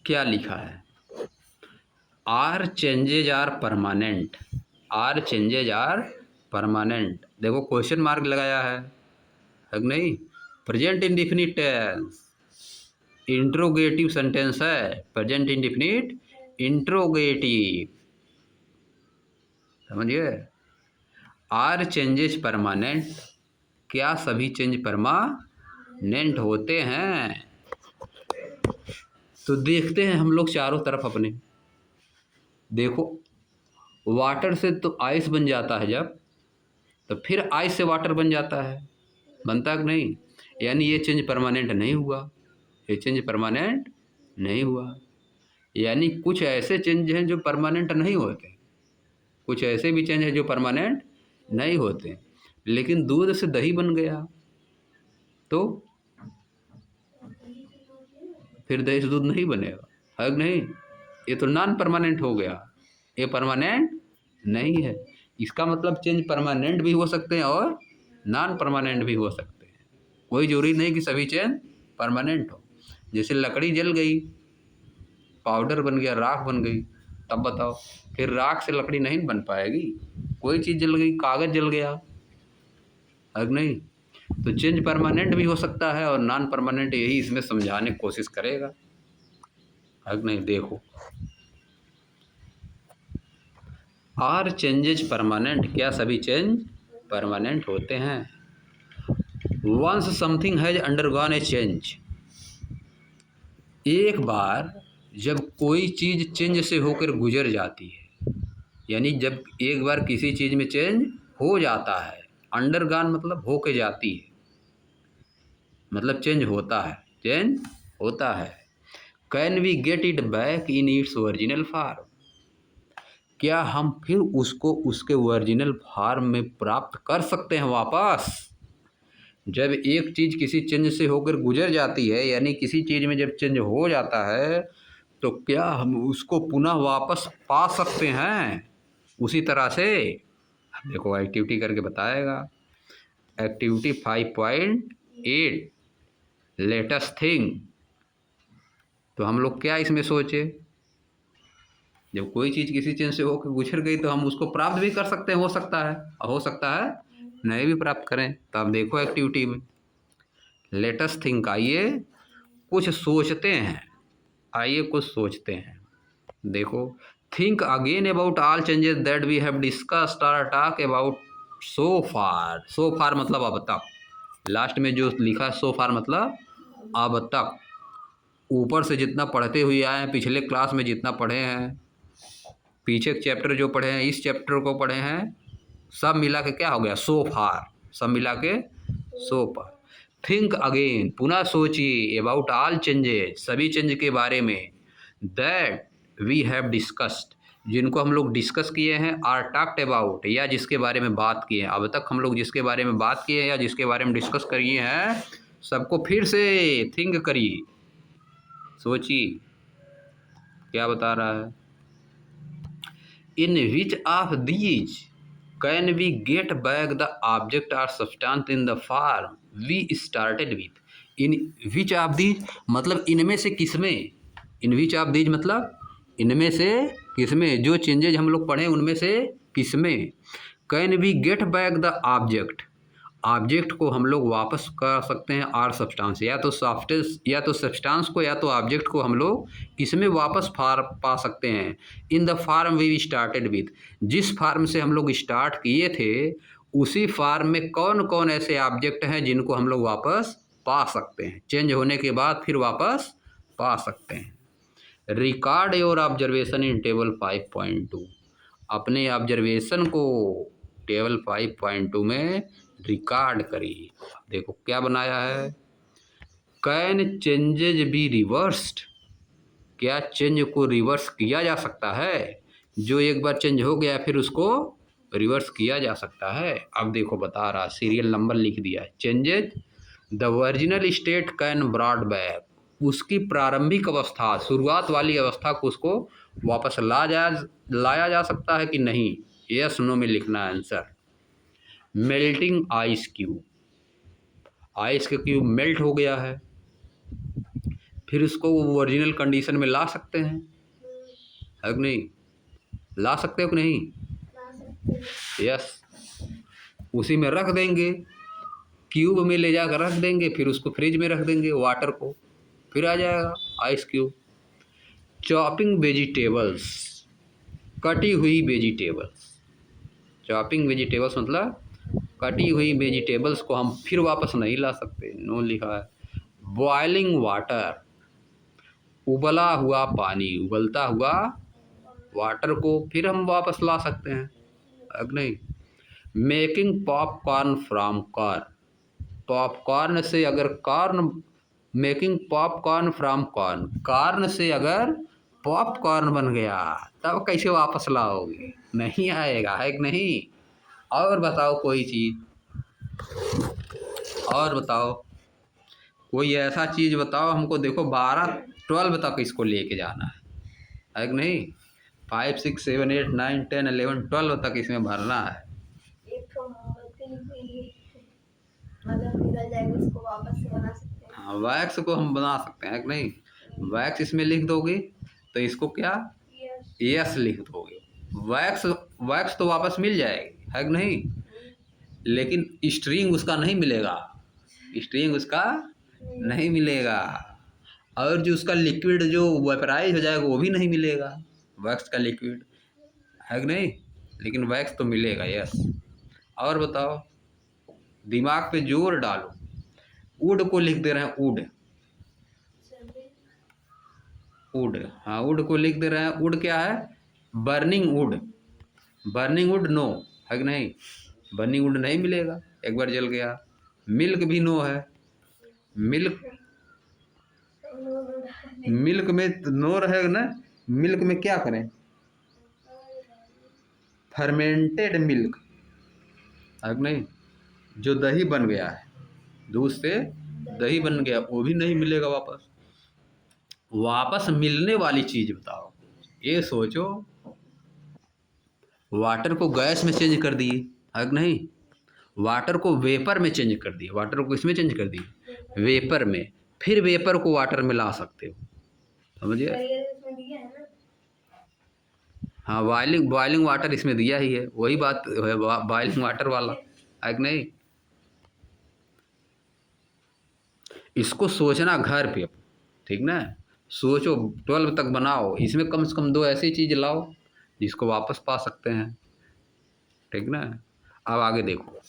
क्या लिखा है? Are changes are permanent. Are changes are permanent. देखो क्वेश्चन मार्क लगाया है कि नहीं? Present indefinite tense interrogative sentence है। प्रेजेंट इंडिफिनिट इंट्रोगेटिव, समझिए। आर चेंजेज परमानेंट, क्या सभी चेंज परमानेंट होते हैं? तो देखते हैं हम लोग चारों तरफ अपने। देखो, वाटर से तो आइस बन जाता है जब, तो फिर आइस से वाटर बन जाता है, बनता है कि नहीं? यानी ये चेंज परमानेंट नहीं हुआ, ये चेंज परमानेंट नहीं हुआ। यानी कुछ ऐसे चेंज हैं जो परमानेंट नहीं होते, कुछ ऐसे भी चेंज हैं जो परमानेंट नहीं होते। लेकिन दूध से दही बन गया तो फिर दही से दूध नहीं बनेगा, है कि नहीं? ये तो नॉन परमानेंट हो गया, ये परमानेंट नहीं है। इसका मतलब चेंज परमानेंट भी हो सकते हैं और नॉन परमानेंट भी हो सकते हैं। कोई जरूरी नहीं कि सभी चेंज परमानेंट हो। जैसे लकड़ी जल गई, पाउडर बन गया, राख बन गई, तब बताओ फिर राख से लकड़ी नहीं बन पाएगी। कोई चीज़ जल गई, कागज़ जल गया, है कि नहीं? तो चेंज परमानेंट भी हो सकता है और नॉन परमानेंट, यही इसमें समझाने की कोशिश करेगा, है कि नहीं? देखो, आर चेंजेज परमानेंट, क्या सभी चेंज परमानेंट होते हैं? Once something has undergone a change, एक बार जब कोई चीज़ चेंज से होकर गुजर जाती है, यानी जब एक बार किसी चीज़ में चेंज हो जाता है, अंडरगॉन मतलब हो के जाती है, मतलब चेंज होता है, चेंज होता है। Can we get it back in its original form, क्या हम फिर उसको उसके ओरिजिनल फॉर्म में प्राप्त कर सकते हैं वापस? जब एक चीज़ किसी चेंज से होकर गुजर जाती है, यानी किसी चीज़ में जब चेंज हो जाता है, तो क्या हम उसको पुनः वापस पा सकते हैं उसी तरह से? देखो एक्टिविटी करके बताएगा। Activity 5.8 latest thing. तो हम लोग क्या इसमें सोचे, जब कोई चीज़ किसी चेंज से होकर गुजर गई तो हम उसको प्राप्त भी कर सकते हैं, हो सकता है, और हो सकता है नहीं भी प्राप्त करें। तो आप देखो एक्टिविटी में लेटेस्ट थिंक, आइए कुछ सोचते हैं, आइए कुछ सोचते हैं। देखो, think again about all changes that we have discussed और talk about so far. So far मतलब अब तक, लास्ट में जो लिखा सो फार मतलब अब तक। ऊपर से जितना पढ़ते हुए आए हैं, पिछले क्लास में जितना पढ़े हैं, पीछे चैप्टर जो पढ़े हैं, इस चैप्टर को पढ़े हैं, सब मिला के क्या हो गया? सो फार। सब मिला के सो फार। थिंक अगेन, पुनः सोचिए, अबाउट ऑल चेंजेस, सभी चेंज के बारे में, दैट वी हैव डिस्कस्ड, जिनको हम लोग डिस्कस किए हैं, आर टॉक्ड अबाउट, या जिसके बारे में बात किए हैं। अब तक हम लोग जिसके बारे में बात किए हैं या जिसके बारे में डिस्कस किए हैं, सबको फिर से थिंक करिए, सोचिए क्या बता रहा है। In which of these can we get back the object और substance in the form we started with. In which of these मतलब इनमें से किसमें, इन विच ऑफ दीज मतलब इनमें से किसमें, जो चेंजेज हम लोग पढ़े उनमें से किसमें can we get back the object, object को हम लोग वापस कर सकते हैं, आर सब्सटेंस, या तो सॉफ्टेंस, या तो सब्सटेंस को, या तो ऑब्जेक्ट को हम लोग इसमें वापस पा सकते हैं। In the form we started with, जिस फार्म से हम लोग स्टार्ट किए थे उसी फार्म में कौन कौन ऐसे ऑब्जेक्ट हैं जिनको हम लोग वापस पा सकते हैं, चेंज होने के बाद फिर वापस पा सकते हैं। Record your observation in table 5.2, अपने ऑब्जर्वेशन को टेबल 5.2 में रिकॉर्ड करिए। देखो क्या बनाया है, कैन चेंजेज बी रिवर्स्ड, क्या चेंज को रिवर्स किया जा सकता है? जो एक बार चेंज हो गया फिर उसको रिवर्स किया जा सकता है। अब देखो बता रहा, सीरियल नंबर लिख दिया है, changes the original state can brought back, उसकी प्रारंभिक अवस्था, शुरुआत वाली अवस्था को उसको वापस लाया जा सकता है कि नहीं? यस नो में लिखना है answer. Melting ice cube, ice का क्यूब मेल्ट हो गया है, फिर उसको वो ओरिजिनल कंडीशन में ला सकते हैं, है कि नहीं? ला सकते हो कि नहीं? यस। उसी में रख देंगे, क्यूब में ले जाकर रख देंगे, फिर उसको फ्रिज में रख देंगे वाटर को, फिर आ जाएगा आइस क्यूब। चॉपिंग वेजिटेबल्स, कटी हुई वेजिटेबल्स। चॉपिंग वेजिटेबल्स मतलब कटी हुई वेजिटेबल्स को हम फिर वापस नहीं ला सकते, नो लिखा है। बॉइलिंग वाटर, उबला हुआ पानी, उबलता हुआ वाटर को फिर हम वापस ला सकते हैं, अब नहीं। Making popcorn from corn, popcorn से अगर corn, making popcorn from corn, corn से अगर पॉपकॉर्न बन गया तब कैसे वापस लाओगे? नहीं आएगा, है कि नहीं? और बताओ कोई चीज़, और बताओ कोई ऐसा चीज़ बताओ हमको। देखो 12-12 तक इसको लेके जाना है कि नहीं? 5 6 7 8 9 10 11 12 तक इसमें भरना है। हाँ, वैक्स को हम बना सकते हैं कि नहीं? वैक्स इसमें लिख दोगे तो इसको क्या यस लिख दोगे, वैक्स, वैक्स तो वापस मिल जाएगी, है कि नहीं? लेकिन स्ट्रिंग उसका नहीं मिलेगा, स्ट्रिंग उसका नहीं मिलेगा, और जो उसका लिक्विड जो वेपराइज हो जाएगा वो भी नहीं मिलेगा, वैक्स का लिक्विड, है कि नहीं? लेकिन वैक्स तो मिलेगा, यस। और बताओ, दिमाग पे जोर डालो। वुड को लिख दे रहे हैं, वुड, वुड, हाँ वुड को लिख दे रहे हैं। वुड क्या है? Burning would, burning would know, है कि नहीं? बर्निंग वुड नहीं मिलेगा, एक बार जल गया। मिल्क भी नो है, मिल्क, मिल्क में नो रहेगा ना। मिल्क में क्या करें? फर्मेंटेड मिल्क, है कि नहीं? जो दही बन गया है, दूध से दही बन गया, वो भी नहीं मिलेगा वापस। वापस मिलने वाली चीज़ बताओ, ये सोचो। वाटर को गैस में चेंज कर दिए, है कि नहीं? वाटर को वेपर में चेंज कर दिए, वाटर को किसमें चेंज कर दिए? वेपर में। फिर वेपर को वाटर में ला सकते हो, समझिए? हाँ, बॉइलिंग, बॉइलिंग वाटर इसमें दिया ही है, वही बात है, बॉइलिंग वाटर वाला, है कि नहीं? इसको सोचना घर पे, ठीक ना? सोचो, 12 तक बनाओ, इसमें कम से कम 2 ऐसी चीज़ लाओ जिसको वापस पा सकते हैं, ठीक ना? अब आगे देखो।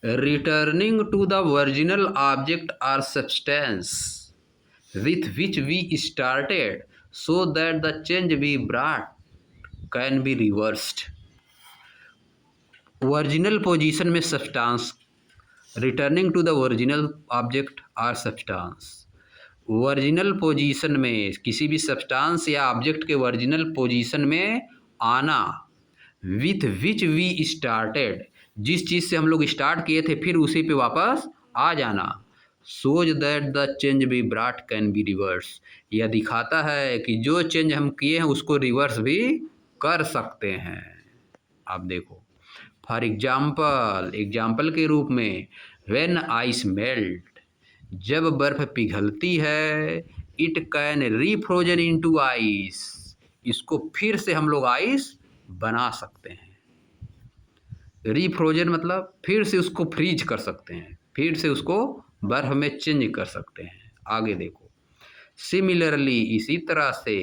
Returning to the original object or substance with which we started so that the change we brought can be reversed। Original position में substance, returning to the original object or substance, original position में किसी भी substance या object के original position में आना, with which we started, जिस चीज़ से हम लोग स्टार्ट किए थे फिर उसी पे वापस आ जाना। Such that the change be brought can be reverse, यह दिखाता है कि जो चेंज हम किए हैं उसको रिवर्स भी कर सकते हैं। आप देखो, फॉर एग्जाम्पल, एग्जाम्पल के रूप में, व्हेन आइस मेल्ट, जब बर्फ़ पिघलती है, इट कैन रीफ्रोजन इनटू आइस, इसको फिर से हम लोग आइस बना सकते हैं। रीफ्रोजन मतलब फिर से उसको फ्रीज कर सकते हैं, फिर से उसको बर्फ़ में चेंज कर सकते हैं। आगे देखो, सिमिलरली, इसी तरह से,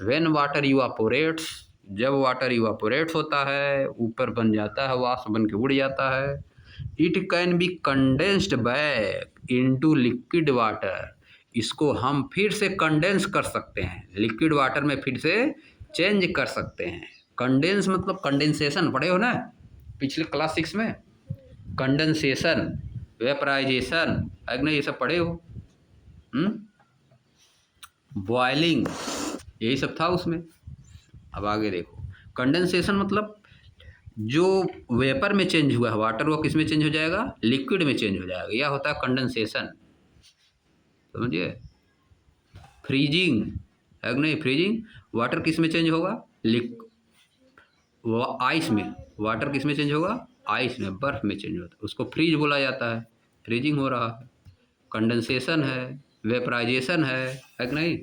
व्हेन वाटर इवापोरेट्स, जब वाटर इवापोरेट्स होता है, ऊपर बन जाता है, वाष्प बन के उड़ जाता है, it can be condensed back into liquid water, इसको हम फिर से कंडेंस कर सकते हैं, लिक्विड वाटर में फिर से चेंज कर सकते हैं। कंडेंस मतलब कंडेंसेशन, पढ़े हो ना पिछले क्लास 6 में? कंडेंसेशन, वेपराइजेशन, अग्नि, ये सब पढ़े हो। बॉइलिंग, यही सब था उसमें। अब आगे देखो, कंडेंसेशन मतलब जो वेपर में चेंज हुआ है वाटर, वो किस में चेंज हो जाएगा? लिक्विड में चेंज हो जाएगा, यह होता है कंडेंसेशन, समझिए? फ्रीजिंग, है नहीं? फ्रीजिंग, वाटर किस में चेंज होगा? वो आइस में, वाटर किस में चेंज होगा? आइस में, बर्फ़ में चेंज होता है, उसको फ्रीज बोला जाता है, फ्रीजिंग हो रहा है, कंडेंसेशन है। वेपराइजेशन है कि नहीं,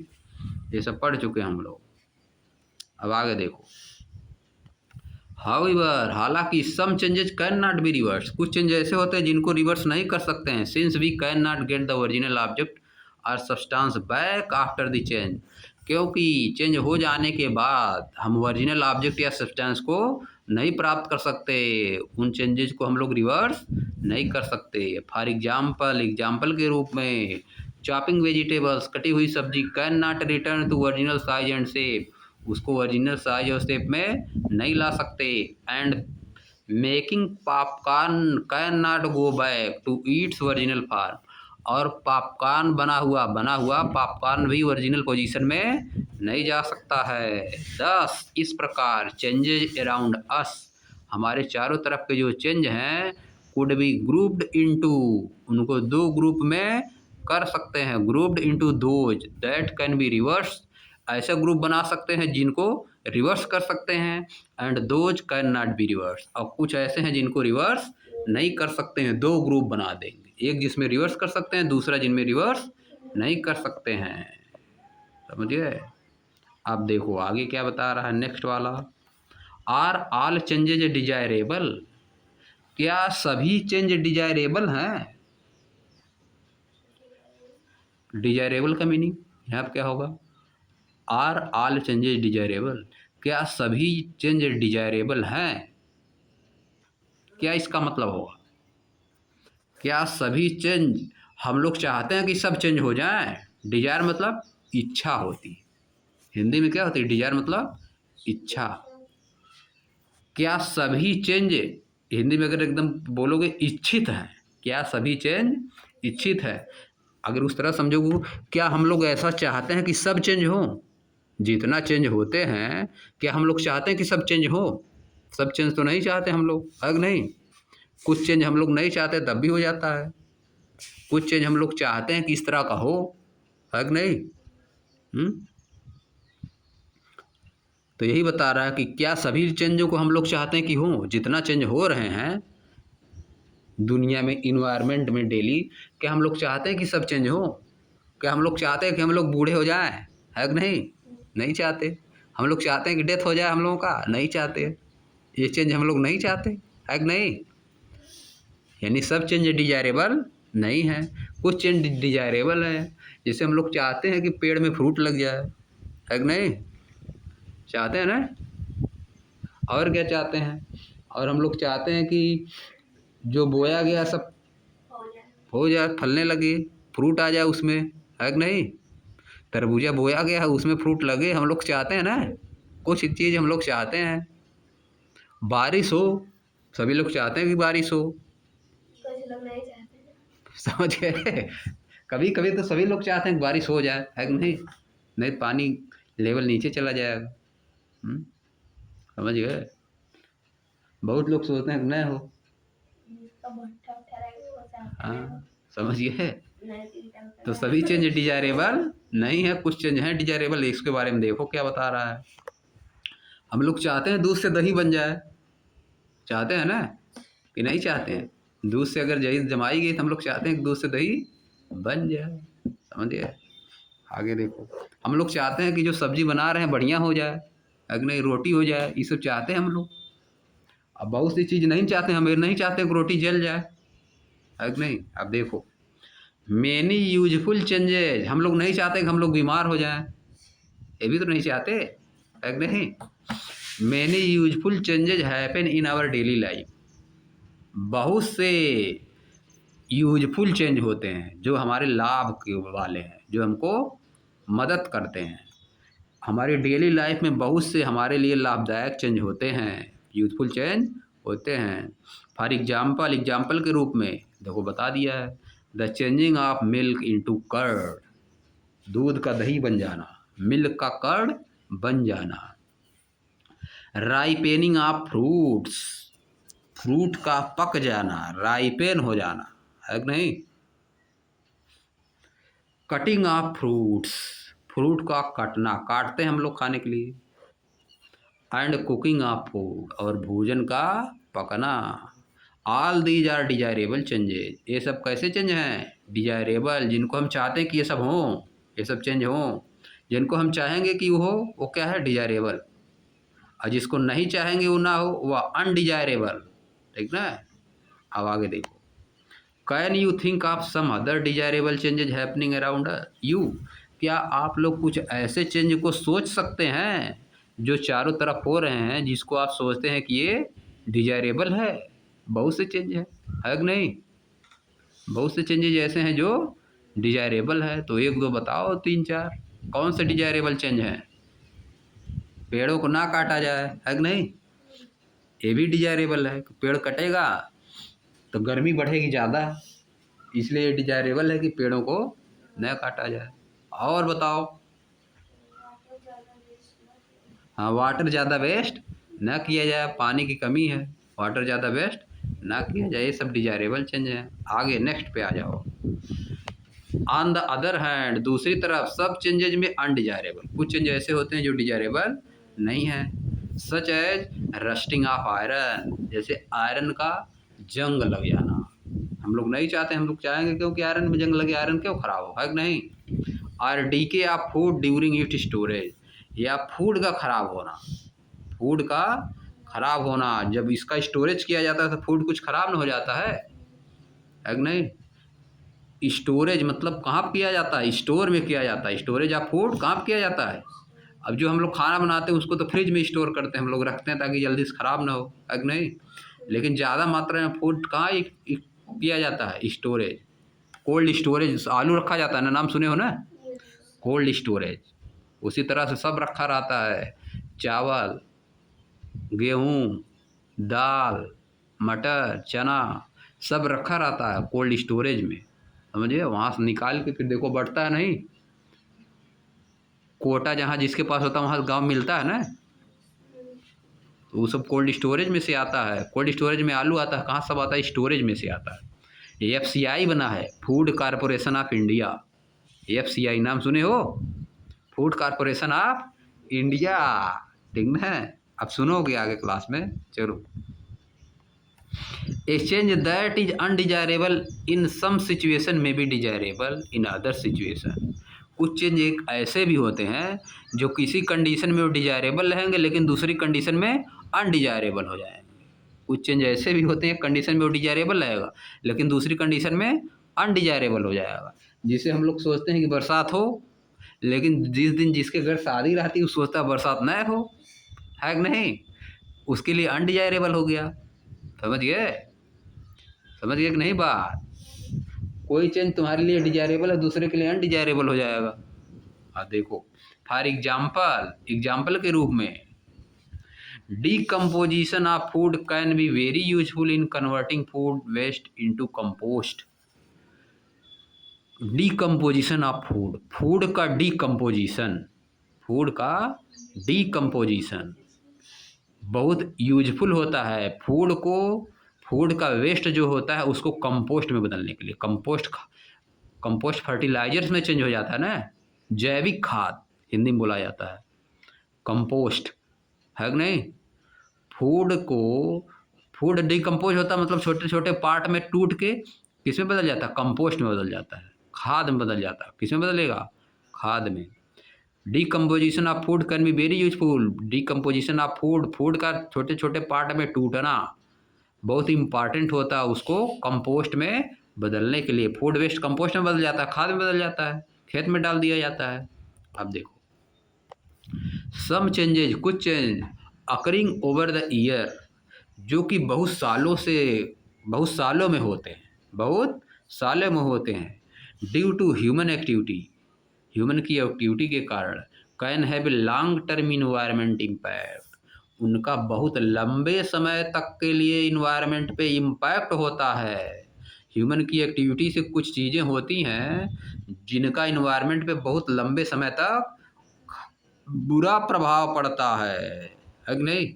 ये सब पढ़ चुके हैं हम लोग। अब आगे देखो, हाउएवर हालांकि some changes can not be reverse, कुछ चेंज ऐसे होते हैं जिनको रिवर्स नहीं कर सकते हैं। Since we can not get the original object और substance back after the change, क्योंकि चेंज हो जाने के बाद हम ओरिजिनल ऑब्जेक्ट या सब्सटेंस को नहीं प्राप्त कर सकते, उन चेंजेस को हम लोग रिवर्स नहीं कर सकते। फॉर एग्जाम्पल के रूप में चॉपिंग वेजिटेबल्स, कटी हुई सब्जी, can not return to original size and shape, उसको ओरिजिनल साइज और शेप में नहीं ला सकते। And making popcorn can not go back to its original form, और पॉपकॉर्न बना हुआ पॉपकॉर्न भी ओरिजिनल पोजीशन में नहीं जा सकता है। दस इस प्रकार चेंजेज अराउंड अस, हमारे चारों तरफ के जो चेंज हैं, कुड बी ग्रुप्ड इनटू, उनको दो ग्रुप में कर सकते हैं, grouped into those that can be reverse, ऐसे ग्रुप बना सकते हैं जिनको रिवर्स कर सकते हैं, and those can not be reverse, और कुछ ऐसे हैं जिनको रिवर्स नहीं कर सकते हैं। दो ग्रुप बना देंगे, एक जिसमें रिवर्स कर सकते हैं, दूसरा जिनमें रिवर्स नहीं कर सकते हैं। समझिए। अब देखो आगे क्या बता रहा है नेक्स्ट वाला, आर ऑल चेंजेज डिजायरेबल, क्या सभी चेंज डिजायरेबल हैं? डिजायरेबल का मीनिंग यहाँ पर क्या होगा, आर ऑल चेंजेज डिजायरेबल, क्या सभी चेंज डिजायरेबल हैं? क्या इसका मतलब होगा, क्या सभी चेंज, हम लोग चाहते हैं कि सब चेंज हो जाएं। डिजायर मतलब इच्छा होती है, हिंदी में क्या होती है, डिजायर मतलब इच्छा। क्या सभी चेंज, हिंदी में अगर एकदम बोलोगे इच्छित हैं, क्या सभी चेंज इच्छित है। अगर उस तरह समझोगे, क्या हम लोग ऐसा चाहते हैं कि सब चेंज हो, जितना चेंज होते हैं क्या हम लोग चाहते हैं कि सब चेंज हो? सब चेंज तो नहीं चाहते हम लोग, है कि नहीं। कुछ चेंज हम लोग नहीं चाहते तब भी हो जाता है, कुछ चेंज हम लोग चाहते हैं कि इस तरह का हो, है कि नहीं। तो यही बता रहा है कि क्या सभी चेंजों को हम लोग चाहते हैं कि हो, जितना चेंज हो रहे हैं दुनिया में, इन्वायरमेंट में डेली, क्या हम लोग चाहते हैं कि सब चेंज हो? क्या हम लोग चाहते हैं कि हम लोग बूढ़े हो जाएं, है कि नहीं, नहीं चाहते। हम लोग चाहते हैं कि डेथ हो जाए हम लोगों का, नहीं चाहते। ये चेंज हम लोग नहीं चाहते, है कि नहीं। यानी सब चेंज डिजायरेबल नहीं है, कुछ चेंज डिजायरेबल है। जैसे हम लोग चाहते हैं कि पेड़ में फ्रूट लग जाए, है कि नहीं, चाहते हैं ना। और क्या चाहते हैं, और हम लोग चाहते हैं कि जो बोया गया सब हो जाए, फलने लगे, फ्रूट आ जाए उसमें, है कि नहीं। तरबूजा बोया गया है, उसमें फ्रूट लगे, हम लोग चाहते हैं ना। कुछ चीज़ हम लोग चाहते हैं, बारिश हो, सभी लोग चाहते हैं कि बारिश हो, कुछ लोग नहीं चाहते, समझ गए। कभी कभी तो सभी लोग चाहते हैं कि बारिश हो जाए, है कि नहीं, नहीं पानी लेवल नीचे चला जाएगा। समझ गए। बहुत लोग सोचते हैं कि नहीं हो, हाँ समझ गए। तो सभी चेंज डिजायरेबल नहीं है, कुछ चेंज हैं डिजायरेबल। इसके बारे में देखो क्या बता रहा है। हम लोग चाहते हैं दूध से दही बन जाए, चाहते हैं ना कि नहीं चाहते हैं। दूध से अगर दही जमाई गई तो हम लोग चाहते हैं कि दूध से दही बन जाए, समझिए। आगे देखो, हम लोग चाहते हैं कि जो सब्जी बना रहे हैं बढ़िया हो जाए, अगर नहीं रोटी हो जाए, ये सब चाहते हैं हम लोग। अब बहुत सी चीज़ नहीं चाहते, हम नहीं चाहते कि रोटी जल जाए, है कि नहीं। अब देखो, मैनी यूजफुल चेंजेज, हम लोग नहीं चाहते कि हम लोग बीमार हो जाएं, ये भी तो नहीं चाहते, है कि नहीं। Many useful changes happen in our daily life, बहुत से यूजफुल चेंज होते हैं जो हमारे लाभ के वाले हैं, जो हमको मदद करते हैं। हमारी डेली लाइफ में बहुत से हमारे लिए लाभदायक चेंज होते हैं, यूजफुल चेंज होते हैं। फॉर एग्जाम्पल के रूप में देखो बता दिया है, the changing of milk into curd, दूध का दही बन जाना, मिल्क का कर्ड बन जाना। राइपेनिंग ऑफ फ्रूट्स, फ्रूट का पक जाना, राइपेन हो जाना, है कि नहीं। कटिंग ऑफ फ्रूट्स, फ्रूट का कटना, काटते हैं हम लोग खाने के लिए। एंड कुकिंग ऑफ फूड, और भोजन का पकना। All these are desirable changes, ये सब कैसे चेंज हैं? डिजायरेबल, जिनको हम चाहते हैं कि ये सब हों, ये सब चेंज हों। जिनको हम चाहेंगे कि वो क्या है? डिजायरेबल। और जिसको नहीं चाहेंगे वो ना हो, वह अनडिजायरेबल। ठीक ना? अब आगे देखो, can you think of some other desirable changes happening around you? क्या आप लोग कुछ ऐसे चेंज को सोच सकते हैं जो चारों तरफ हो रहे हैं, जिसको आप सोचते हैं कि ये डिजायरेबल है? बहुत से चेंज है कि नहीं? बहुत से चेंजेज ऐसे हैं जो डिजायरेबल है। तो एक दो बताओ, तीन चार, कौन से डिजायरेबल चेंज हैं? पेड़ों को ना काटा जाए, है कि नहीं? ये भी डिजायरेबल है। पेड़ कटेगा तो गर्मी बढ़ेगी ज़्यादा, इसलिए ये डिजायरेबल है कि पेड़ों को न काटा जाए। और बताओ। हाँ, वाटर ज़्यादा वेस्ट ना किया जाए, पानी की कमी है, वाटर ज़्यादा वेस्ट ना किया जाए, ये सब डिजायरेबल चेंज है। आगे नेक्स्ट पे आ जाओ। ऑन द अदर हैंड, दूसरी तरफ सब चेंजेज में अनडिजायरेबल, कुछ चेंज ऐसे होते हैं जो डिजायरेबल नहीं है। Such as rusting of iron, जैसे आयरन का जंग लग जाना, हम लोग नहीं चाहते, हम लोग चाहेंगे क्योंकि आयरन में जंग लगे, आयरन क्यों खराब हो, है कि नहीं? और DK of food during it storage, या फूड का खराब होना, फूड का खराब होना, जब इसका स्टोरेज किया जाता है तो फूड कुछ खराब ना हो जाता है कि नहीं? स्टोरेज मतलब कहाँ पर किया जाता है? स्टोर में किया जाता है। स्टोरेज ऑफ फूड कहाँ पर किया जाता है? अब जो हम लोग खाना बनाते हैं उसको तो फ्रिज में स्टोर करते हैं, हम लोग रखते हैं ताकि जल्दी से ख़राब ना हो, है कि नहीं? लेकिन ज़्यादा मात्रा में फूड कहाँ किया जाता है? Storage, cold storage. आलू रखा जाता है ना, नाम सुने हो ना, कोल्ड स्टोरेज। उसी तरह से सब रखा रहता है, चावल, गेहूँ, दाल, मटर, चना, सब रखा रहता है कोल्ड स्टोरेज में, समझिए। वहाँ से निकाल के फिर देखो बढ़ता है नहीं, कोटा जहाँ जिसके पास होता है वहाँ गाँव मिलता है ना, तो वो सब कोल्ड स्टोरेज में से आता है। कोल्ड स्टोरेज में आलू आता है, कहाँ सब आता है? स्टोरेज में से आता है। FCI बना है, food corporation of India. FCI नाम सुने हो? फूड कॉरपोरेशन ऑफ इंडिया, ठीक ना? अब सुनोगे आगे क्लास में। चलो, a change that is undesirable in some situation में be desirable in other situation. कुछ चेंज एक ऐसे भी होते हैं जो किसी कंडीशन में वो डिजायरेबल रहेंगे, लेकिन दूसरी कंडीशन में अनडिजायरेबल हो जाएंगे। कुछ चेंज ऐसे भी होते हैं कंडीशन में वो डिजायरेबल रहेगा, लेकिन दूसरी कंडीशन में अनडिजायरेबल हो जाएगा। जिसे हम लोग सोचते हैं कि बरसात हो, लेकिन जिस दिन जिसके घर शादी रहती है वो सोचता है बरसात न हो, है कि नहीं? उसके लिए अनडिजायरेबल हो गया। समझ गए? समझ गए कि नहीं बात? कोई चेंज तुम्हारे लिए डिजायरेबल है, दूसरे के लिए अनडिजायरेबल हो जाएगा। देखो, फॉर एग्जाम्पल के रूप में, decomposition of food can be very useful in converting food waste into compost. Decomposition of food, food का डीकम्पोजिशन बहुत यूजफुल होता है। फूड का वेस्ट जो होता है उसको कंपोस्ट में बदलने के लिए, कंपोस्ट फर्टिलाइजर्स में चेंज हो जाता है ना, जैविक खाद हिंदी में बोला जाता है, कंपोस्ट, है कि नहीं? फूड डिकम्पोज होता है, मतलब छोटे छोटे पार्ट में टूट के किस में बदल जाता है? कंपोस्ट में बदल जाता है, खाद में बदल जाता है। किस में बदलेगा? खाद में। Decomposition of food can be very useful. Decomposition of food का छोटे छोटे पार्ट में टूटना बहुत इंपॉर्टेंट होता है, उसको कंपोस्ट में बदलने के लिए। फूड वेस्ट कंपोस्ट में बदल जाता है, खाद में बदल जाता है, खेत में डाल दिया जाता है। अब देखो, सम चेंजेज, कुछ change occurring over the year, जो कि बहुत सालों में होते हैं, ड्यू टू ह्यूमन की एक्टिविटी के कारण, can have a long term environment impact, उनका बहुत लंबे समय तक के लिए इन्वायरमेंट पे इम्पैक्ट होता है। ह्यूमन की एक्टिविटी से कुछ चीज़ें होती हैं जिनका इन्वायरमेंट पे बहुत लंबे समय तक बुरा प्रभाव पड़ता है कि नहीं?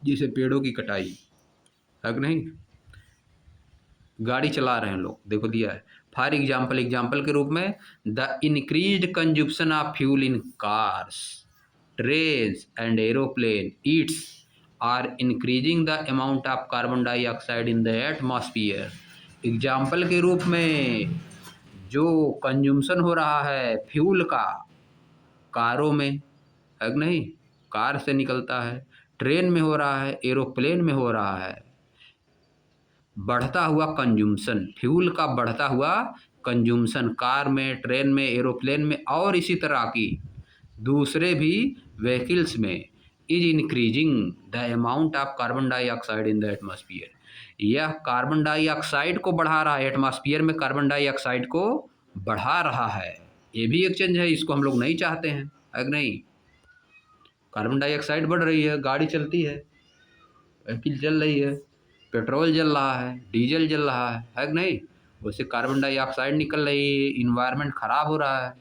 जैसे पेड़ों की कटाई, है कि नहीं? गाड़ी चला रहे हैं लोग, देखो दिया है। फॉर एग्जाम्पल के रूप में, the increased consumption of fuel in cars, trains and aeroplanes are increasing the amount of carbon dioxide in the atmosphere. Example के रूप में जो कंजम्पशन हो रहा है फ्यूल का कारों में, है कि नहीं, कार से निकलता है, ट्रेन में हो रहा है, एरोप्लेन में हो रहा है, बढ़ता हुआ कंजम्पशन, फ्यूल का बढ़ता हुआ कंजम्पशन कार में, ट्रेन में, एरोप्लेन में और इसी तरह की दूसरे भी व्हीकल्स में, is increasing the amount of carbon dioxide in the atmosphere. यह कार्बन डाइऑक्साइड को बढ़ा रहा है, एटमॉस्फियर में कार्बन डाइऑक्साइड को बढ़ा रहा है। ये भी एक चेंज है, इसको हम लोग नहीं चाहते हैं, है कि नहीं। कार्बन डाइऑक्साइड बढ़ रही है, गाड़ी चलती है, व्हीकल चल रही है, पेट्रोल जल रहा है, डीजल जल रहा है कि नहीं, उससे कार्बन डाइऑक्साइड निकल रही है, इन्वायरमेंट खराब हो रहा है,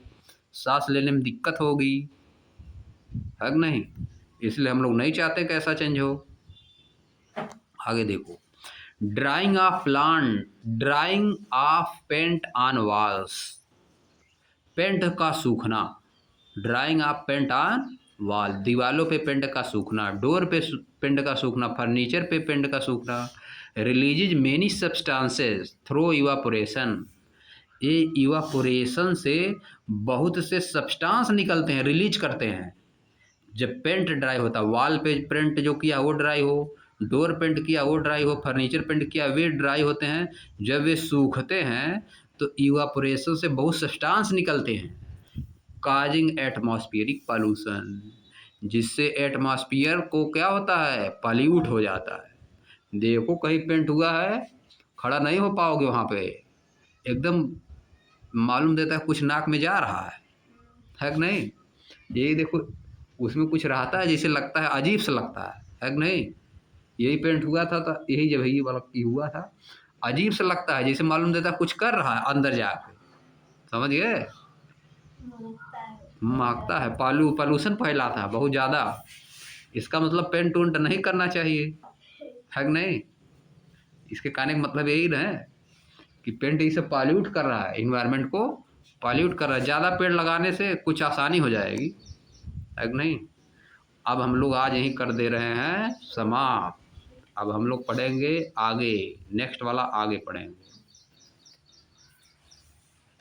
सांस लेने में दिक्कत होगी, है कि नहीं। इसलिए हम लोग नहीं चाहते कि ऐसा चेंज हो। आगे देखो, drying of plant, drying of paint on walls, paint का सूखना, drying of paint on wall, दीवालों पे पेंट का सूखना, डोर पे पेंट का सूखना, फर्नीचर पे पेंट का सूखना। Releases many substances through evaporation, ये इवापोरेशन से बहुत से सब्सटेंस निकलते हैं, रिलीज करते हैं। जब पेंट ड्राई होता है, वॉल पे पेंट जो किया वो ड्राई हो, डोर पेंट किया वो ड्राई हो, फर्नीचर पेंट किया वे ड्राई होते हैं। जब वे सूखते हैं तो इवापोरेशन से बहुत सब्सटेंस निकलते हैं, काजिंग एटमॉस्फेरिक पॉल्यूशन, जिससे एटमॉस्फियर को क्या होता है, पॉल्यूट हो जाता है। देखो कहीं पेंट हुआ है, खड़ा नहीं हो पाओगे वहाँ पे, एकदम मालूम देता है कुछ नाक में जा रहा है कि नहीं। यही देखो उसमें कुछ रहता है, जैसे लगता है, अजीब सा लगता है कि नहीं। यही पेंट हुआ था तो यही जब यही वाला की हुआ था, अजीब सा लगता है, जैसे मालूम देता है कुछ कर रहा है अंदर जाके, समझ गए। महकता है, पॉल्यूशन फैलाता है बहुत ज़्यादा। इसका मतलब पेंट उंट नहीं करना चाहिए, है कि नहीं। इसके कहने का मतलब यही ना है कि पेंट इसे पॉल्यूट कर रहा है, इन्वायरमेंट को पॉल्यूट कर रहा है। ज़्यादा पेड़ लगाने से कुछ आसानी हो जाएगी, है कि नहीं। अब हम लोग आज यहीं कर दे रहे हैं समाप्त। अब हम लोग पढ़ेंगे आगे, नेक्स्ट वाला आगे पढ़ेंगे।